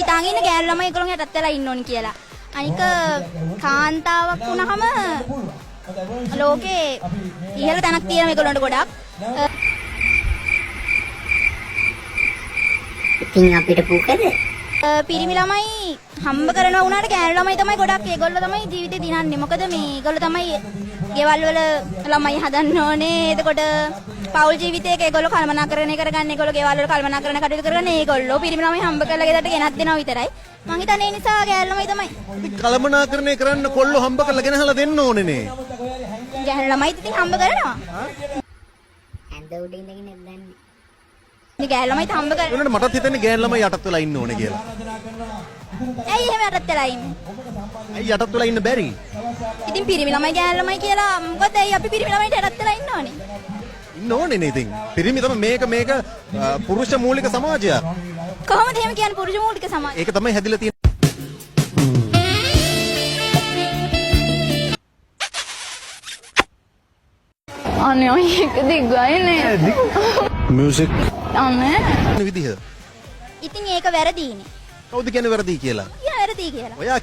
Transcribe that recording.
හිතාගෙන ඉන්න ගෑනු ළමයි ඒගොල්ලෝ යටත් වෙලා ඉන්න ඕනි කියලා. අනික කාන්තාවක් වුණාම ලෝකේ ඉහළ තැනක් තියෙන මේගොල්ලන්ට ගොඩක්. ඉතින් අපිට පුකද? පිරිමි ළමයි හම්බ කරනවා වුණාට ගෑනු ළමයි තමයි ගොඩක් ඒගොල්ලෝ තමයි ජීවිතේ දිනන්නේ. මොකද මේ ඒගොල්ලෝ තමයි ගෙවල් වල ළමයි හදන්න ඕනේ. එතකොට පෞල් ජීවිතයක ඒගොල්ලෝ කල්පනාකරණය කරගන්න ඒගොල්ලෝ ගෙවල් වල කල්පනාකරණ කටයුතු කරගන්න ඒගොල්ලෝ පිරිමි ළමයි හම්බ කරලා ගෙදරට ගෙනත් දෙනවා විතරයි. මං හිතන්නේ ඒ නිසා ගෑනු ළමයි තමයි. ඉතින් කළමනාකරණය කරන්න කොල්ලෝ හම්බ කරලා ගෙනහලා දෙන්න ඕනේ නේ. ගෑනු ළමයි ඉතින් හම්බ කරනවා. ඇඳ උඩ ඉඳගෙන දන්නේ. ඉතින් ගෑනු ළමයි හම්බ කරනවා. ඒනට මටත් හිතෙන්නේ ගෑන් ළමයි යටත් වෙලා ඉන්න ඕනේ කියලා. ඇයි එහෙම යටත් වෙලා ඉන්නේ? ඇයි යටත් වෙලා ඉන්න බැරි? ඉතින් පිරිමි ළමයි ගෑනු ළමයි කියලා මොකද ඇයි අපි පිරිමි ළමයිට යටත් වෙලා ඉන්න ඕනේ? ඉන්න ඕනේ නේ ඉතින්. පිරිමි තමයි මේක පුරුෂ මූලික සමාජයක්. කොහොමද එහෙම කියන්නේ පුරුෂ මූලික සමාජය? ඒක තමයි හැදිලා තියෙන්නේ. අනේ ඒක දිගයිනේ. මියුසික් අනේ විදිහ. ඉතින් ඒක වැරදීනේ. කවුද කියන්නේ වැරදි කියලා? යා වැරදි කියලා. ඔයා